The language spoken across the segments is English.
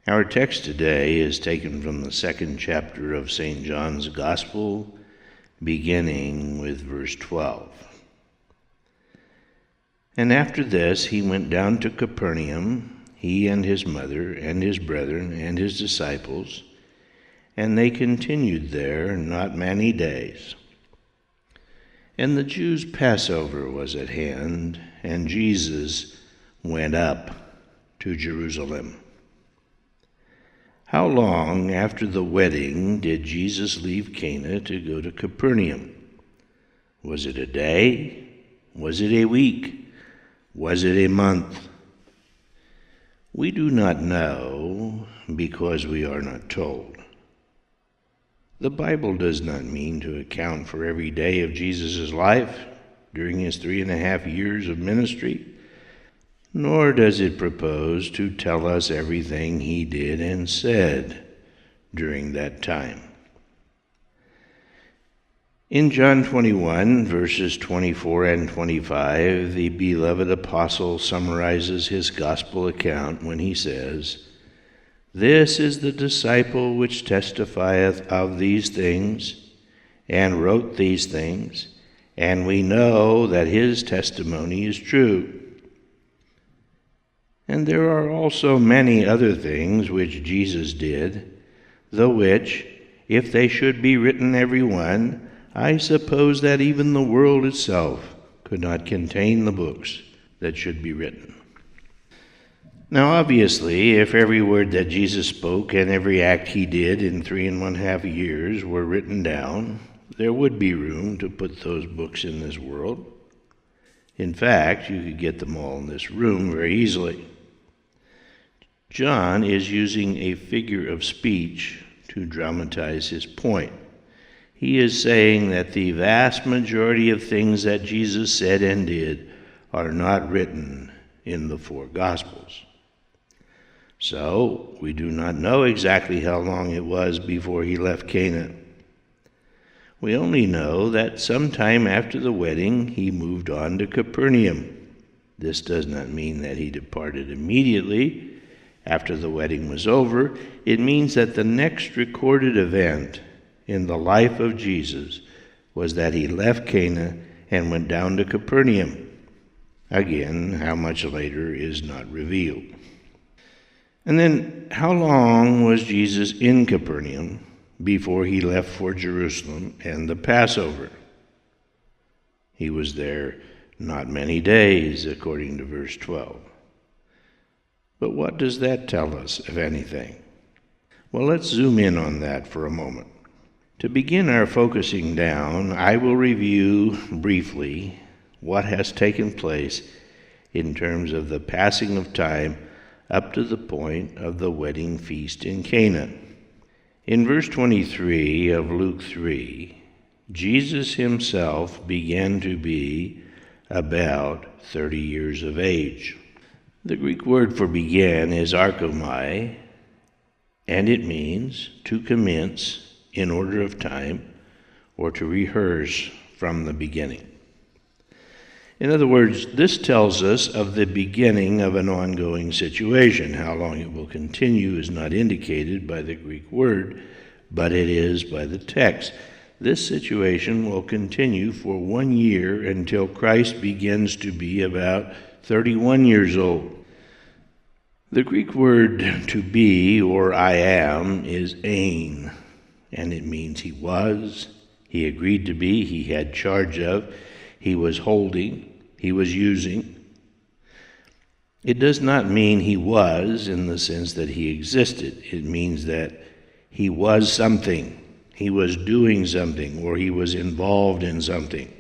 Our text today is taken from the second chapter of St. John's Gospel, beginning with verse 12. And after this he went down to Capernaum, he and his mother and his brethren and his disciples, and they continued there not many days. And the Jews' Passover was at hand, and Jesus went up to Jerusalem. How long after the wedding did Jesus leave Cana to go to Capernaum? Was it a day? Was it a week? Was it a month? We do not know because we are not told. The Bible does not mean to account for every day of Jesus' life during his 3.5 years of ministry, nor does it propose to tell us everything he did and said during that time. In John 21, verses 24 and 25, the beloved apostle summarizes his gospel account when he says, "This is the disciple which testifieth of these things, and wrote these things, and we know that his testimony is true. And there are also many other things which Jesus did, the which, if they should be written every one, I suppose that even the world itself could not contain the books that should be written." Now obviously, if every word that Jesus spoke and every act he did in 3.5 years were written down, there would be room to put those books in this world. In fact, you could get them all in this room very easily. John is using a figure of speech to dramatize his point. He is saying that the vast majority of things that Jesus said and did are not written in the 4 Gospels. So, we do not know exactly how long it was before he left Cana. We only know that sometime after the wedding he moved on to Capernaum. This does not mean that he departed immediately after the wedding was over. It means that the next recorded event in the life of Jesus was that he left Cana and went down to Capernaum. Again, how much later is not revealed. And then, how long was Jesus in Capernaum before he left for Jerusalem and the Passover? He was there not many days, according to verse 12. But what does that tell us, if anything? Well, let's zoom in on that for a moment. To begin our focusing down, I will review briefly what has taken place in terms of the passing of time up to the point of the wedding feast in Cana. In verse 23 of Luke 3, Jesus himself began to be about 30 years of age. The Greek word for began is archomai, and it means to commence in order of time or to rehearse from the beginning. In other words, this tells us of the beginning of an ongoing situation. How long it will continue is not indicated by the Greek word, but it is by the text. This situation will continue for 1 year until Christ begins to be about 31 years old. The Greek word to be, or I am, is ein, and it means he was, he agreed to be, he had charge of, he was holding, he was using. It does not mean he was in the sense that he existed. It means that he was something, he was doing something, or he was involved in something.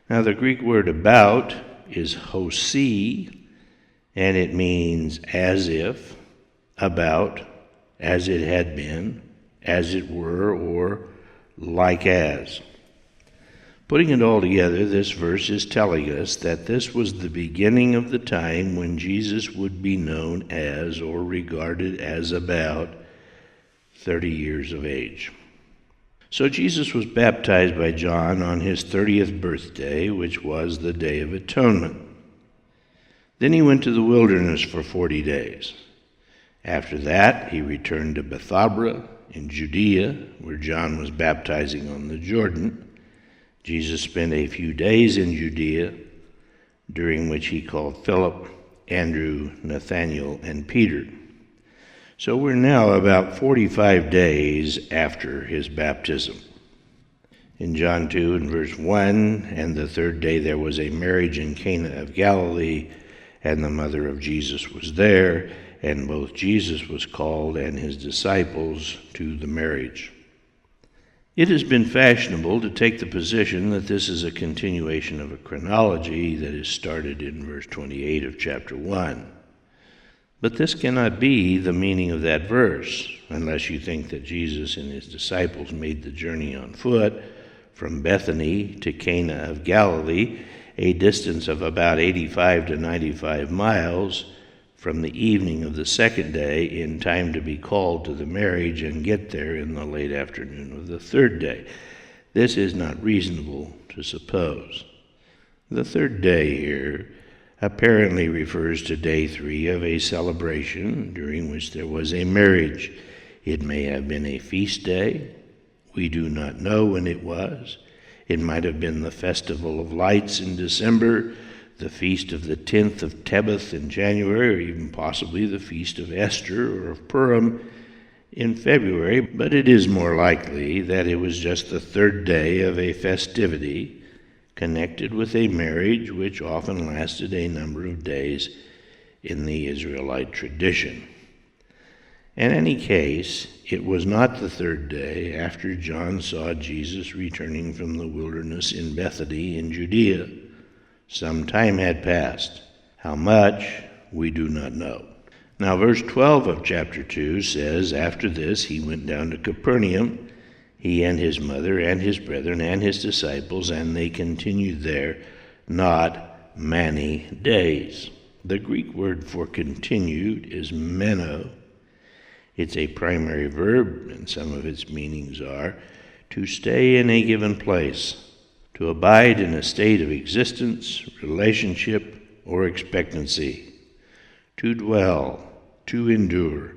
Now the Greek word about is hosi, and it means as if, about, as it had been, as it were, or like as. Putting it all together, this verse is telling us that this was the beginning of the time when Jesus would be known as, or regarded as, about 30 years of age. So Jesus was baptized by John on his 30th birthday, which was the Day of Atonement. Then he went to the wilderness for 40 days. After that, he returned to Bethabara in Judea, where John was baptizing on the Jordan. Jesus spent a few days in Judea, during which he called Philip, Andrew, Nathanael, and Peter. So we're now about 45 days after his baptism. In John 2 and verse 1, and the third day there was a marriage in Cana of Galilee, and the mother of Jesus was there, and both Jesus was called and his disciples to the marriage. It has been fashionable to take the position that this is a continuation of a chronology that is started in verse 28 of chapter 1. But this cannot be the meaning of that verse, unless you think that Jesus and his disciples made the journey on foot from Bethany to Cana of Galilee, a distance of about 85 to 95 miles, from the evening of the second day in time to be called to the marriage and get there in the late afternoon of the third day. This is not reasonable to suppose. The third day here apparently refers to day 3 of a celebration during which there was a marriage. It may have been a feast day. We do not know when it was. It might have been the Festival of Lights in December, the feast of the 10th of Tebeth in January, or even possibly the feast of Esther or of Purim in February, but it is more likely that it was just the third day of a festivity connected with a marriage which often lasted a number of days in the Israelite tradition. In any case, it was not the third day after John saw Jesus returning from the wilderness in Bethany in Judea. Some time had passed. How much, we do not know. Now, verse 12 of chapter 2 says, after this he went down to Capernaum, he and his mother and his brethren and his disciples, and they continued there not many days. The Greek word for continued is meno. It's a primary verb, and some of its meanings are to stay in a given place, to abide in a state of existence, relationship, or expectancy, to dwell, to endure,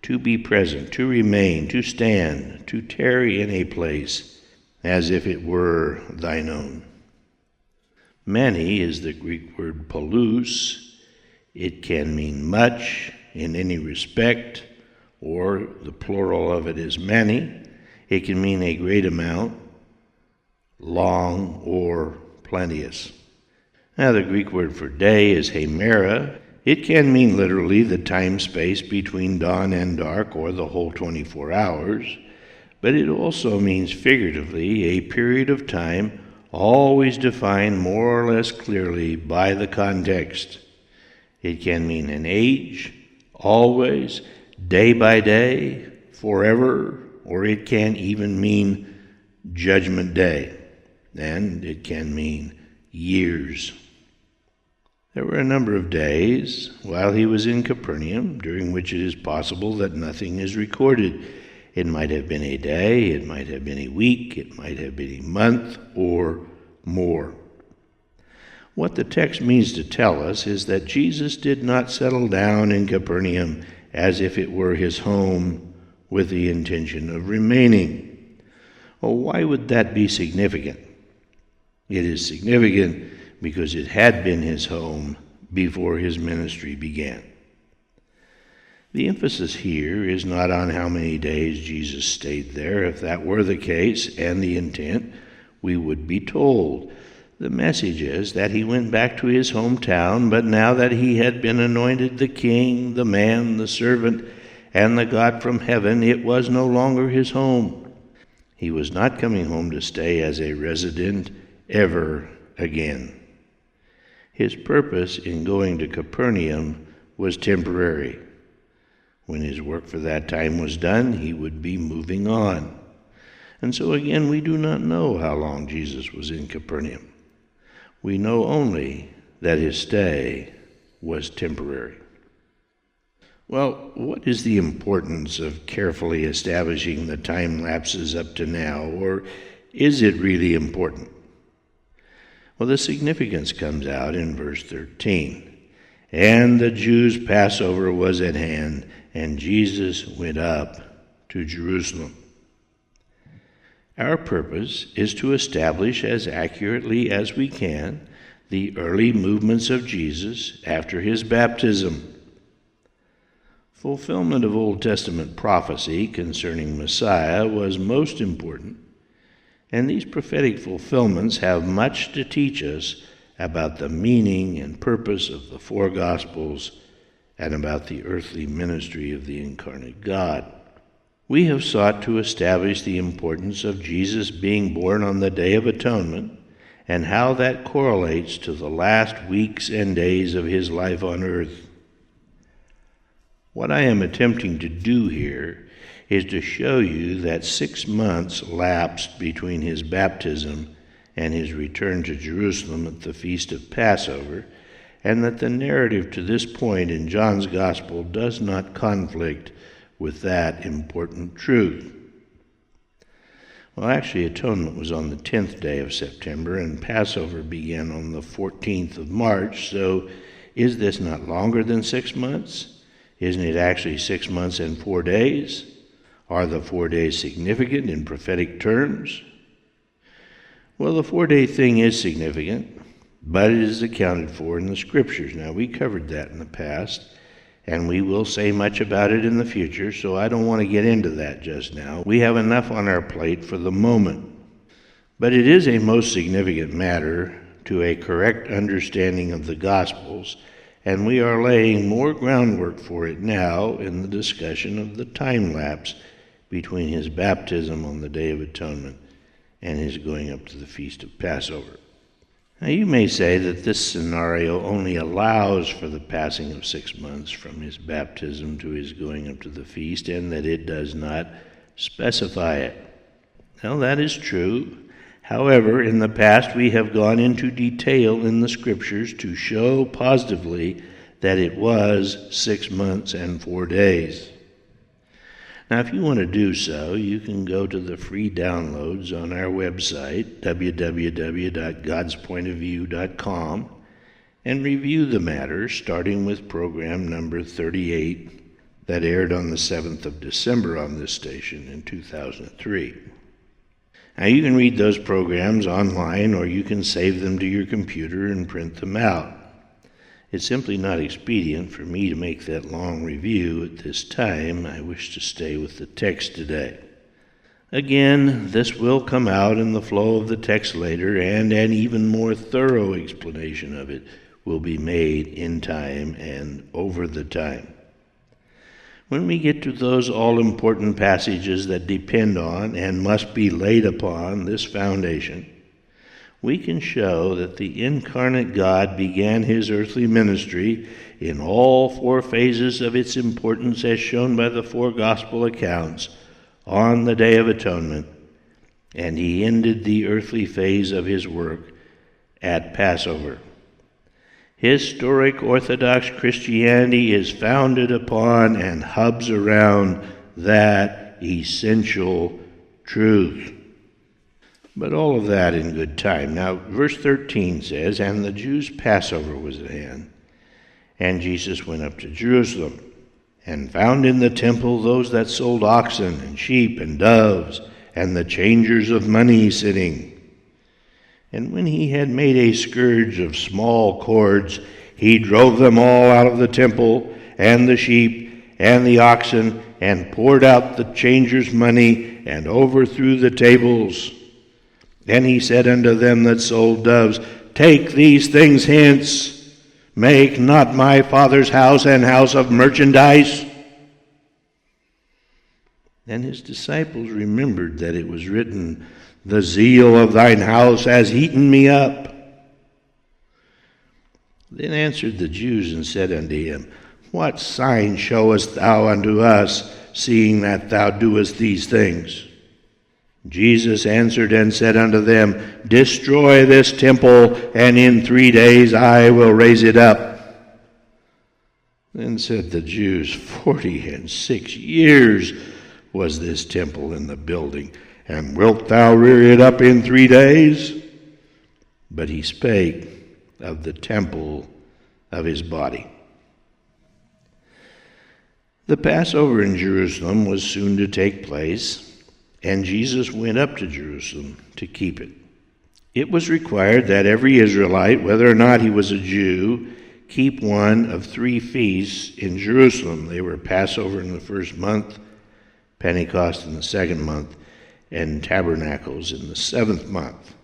to be present, to remain, to stand, to tarry in a place as if it were thine own. Many is the Greek word polus. It can mean much in any respect, or the plural of it is many. It can mean a great amount, long, or plenteous. Now, the Greek word for day is hemera. It can mean literally the time space between dawn and dark, or the whole 24 hours, but it also means figuratively a period of time always defined more or less clearly by the context. It can mean an age, always, day by day, forever, or it can even mean judgment day. And it can mean years. There were a number of days while he was in Capernaum, during which it is possible that nothing is recorded. It might have been a day, it might have been a week, it might have been a month, or more. What the text means to tell us is that Jesus did not settle down in Capernaum as if it were his home with the intention of remaining. Well, why would that be significant? It is significant because it had been his home before his ministry began. The emphasis here is not on how many days Jesus stayed there. If that were the case and the intent, we would be told. The message is that he went back to his hometown, but now that he had been anointed the king, the man, the servant, and the God from heaven, it was no longer his home. He was not coming home to stay as a resident ever again. His purpose in going to Capernaum was temporary. When his work for that time was done, he would be moving on. And so again, we do not know how long Jesus was in Capernaum. We know only that his stay was temporary. Well, what is the importance of carefully establishing the time lapses up to now, or is it really important? Well, the significance comes out in verse 13. and the Jews' Passover was at hand, and Jesus went up to Jerusalem. Our purpose is to establish as accurately as we can the early movements of Jesus after his baptism. Fulfillment of Old Testament prophecy concerning Messiah was most important, and these prophetic fulfillments have much to teach us about the meaning and purpose of the four Gospels and about the earthly ministry of the incarnate God. We have sought to establish the importance of Jesus being born on the Day of Atonement and how that correlates to the last weeks and days of his life on earth. What I am attempting to do here is to show you that 6 months lapsed between his baptism and his return to Jerusalem at the Feast of Passover, and that the narrative to this point in John's Gospel does not conflict with that important truth. Well, actually, Atonement was on the 10th day of September, and Passover began on the 14th of March, so is this not longer than 6 months? Isn't it actually 6 months and 4 days? Are the 4 days significant in prophetic terms? Well, the 4-day thing is significant, but it is accounted for in the Scriptures. Now, we covered that in the past, and we will say much about it in the future, so I don't want to get into that just now. We have enough on our plate for the moment. But it is a most significant matter to a correct understanding of the Gospels, and we are laying more groundwork for it now in the discussion of the time lapse between his baptism on the Day of Atonement and his going up to the Feast of Passover. Now, you may say that this scenario only allows for the passing of 6 months from his baptism to his going up to the feast, and that it does not specify it. Well, that is true. However, in the past we have gone into detail in the Scriptures to show positively that it was 6 months and 4 days. Now, if you want to do so, you can go to the free downloads on our website, www.godspointofview.com, and review the matter, starting with program number 38 that aired on the 7th of December on this station in 2003. Now, you can read those programs online, or you can save them to your computer and print them out. It's simply not expedient for me to make that long review at this time. I wish to stay with the text today. Again, this will come out in the flow of the text later, and an even more thorough explanation of it will be made in time and over the time. When we get to those all-important passages that depend on and must be laid upon this foundation, we can show that the incarnate God began his earthly ministry in all 4 phases of its importance as shown by the 4 gospel accounts on the Day of Atonement, and he ended the earthly phase of his work at Passover. Historic Orthodox Christianity is founded upon and hubs around that essential truth. But all of that in good time. Now, verse 13 says, "And the Jews' Passover was at hand, and Jesus went up to Jerusalem, and found in the temple those that sold oxen and sheep and doves, and the changers of money sitting. And when he had made a scourge of small cords, he drove them all out of the temple, and the sheep and the oxen, and poured out the changers' money, and overthrew the tables. And he said unto them that sold doves, Take these things hence, make not my Father's house an house of merchandise. And his disciples remembered that it was written, The zeal of thine house has eaten me up. Then answered the Jews and said unto him, What sign showest thou unto us, seeing that thou doest these things? Jesus answered and said unto them, Destroy this temple, and in 3 days I will raise it up. Then said the Jews, 46 years was this temple in the building, and wilt thou rear it up in 3 days? But he spake of the temple of his body. The Passover in Jerusalem was soon to take place, and Jesus went up to Jerusalem to keep it. It was required that every Israelite, whether or not he was a Jew, keep one of 3 feasts in Jerusalem. They were Passover in the first month, Pentecost in the second month, and Tabernacles in the 7th month.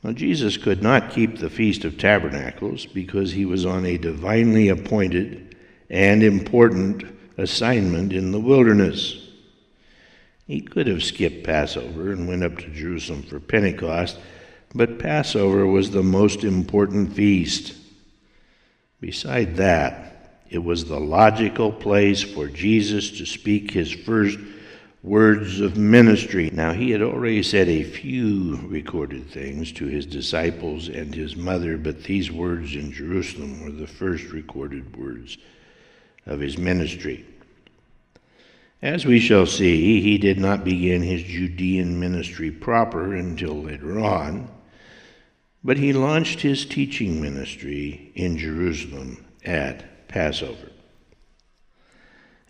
Now, Jesus could not keep the Feast of Tabernacles because he was on a divinely appointed and important assignment in the wilderness. He could have skipped Passover and went up to Jerusalem for Pentecost, but Passover was the most important feast. Beside that, it was the logical place for Jesus to speak his first words of ministry. Now, he had already said a few recorded things to his disciples and his mother, but these words in Jerusalem were the first recorded words of his ministry. As we shall see, he did not begin his Judean ministry proper until later on, but he launched his teaching ministry in Jerusalem at Passover.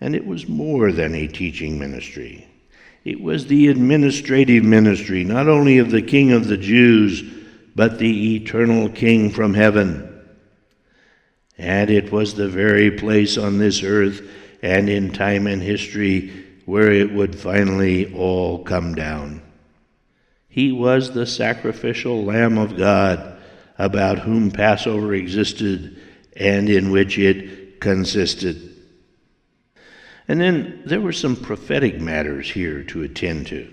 And it was more than a teaching ministry. It was the administrative ministry, not only of the King of the Jews, but the eternal King from heaven. And it was the very place on this earth and in time and history where it would finally all come down. He was the sacrificial Lamb of God, about whom Passover existed and in which it consisted. And then there were some prophetic matters here to attend to.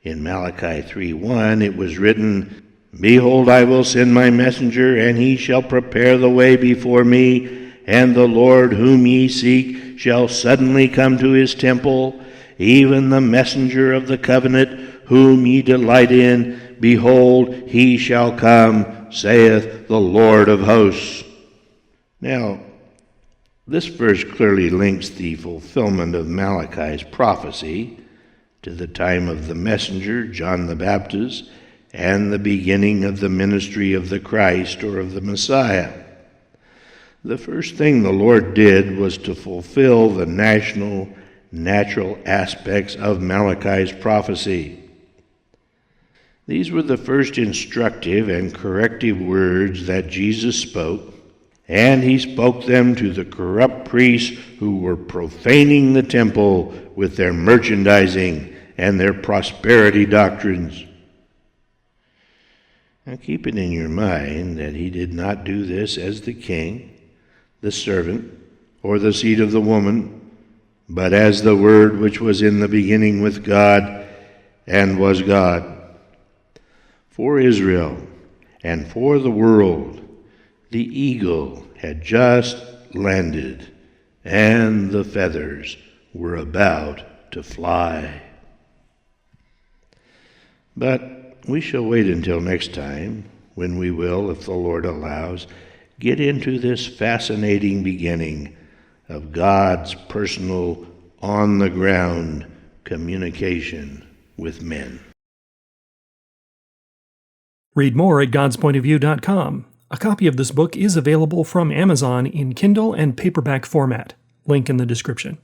In Malachi 3:1 it was written, "Behold, I will send my messenger, and he shall prepare the way before me, and the Lord whom ye seek shall suddenly come to his temple, even the messenger of the covenant whom ye delight in. Behold, he shall come, saith the Lord of hosts." Now, this verse clearly links the fulfillment of Malachi's prophecy to the time of the messenger, John the Baptist, and the beginning of the ministry of the Christ or of the Messiah. The first thing the Lord did was to fulfill the natural aspects of Malachi's prophecy. These were the first instructive and corrective words that Jesus spoke, and he spoke them to the corrupt priests who were profaning the temple with their merchandising and their prosperity doctrines. Now keep it in your mind that he did not do this as the king, the servant, or the seed of the woman, but as the Word which was in the beginning with God and was God. For Israel and for the world, the eagle had just landed, and the feathers were about to fly. But we shall wait until next time, when we will, if the Lord allows, get into this fascinating beginning of God's personal, on-the-ground communication with men. Read more at godspointofview.com. A copy of this book is available from Amazon in Kindle and paperback format. Link in the description.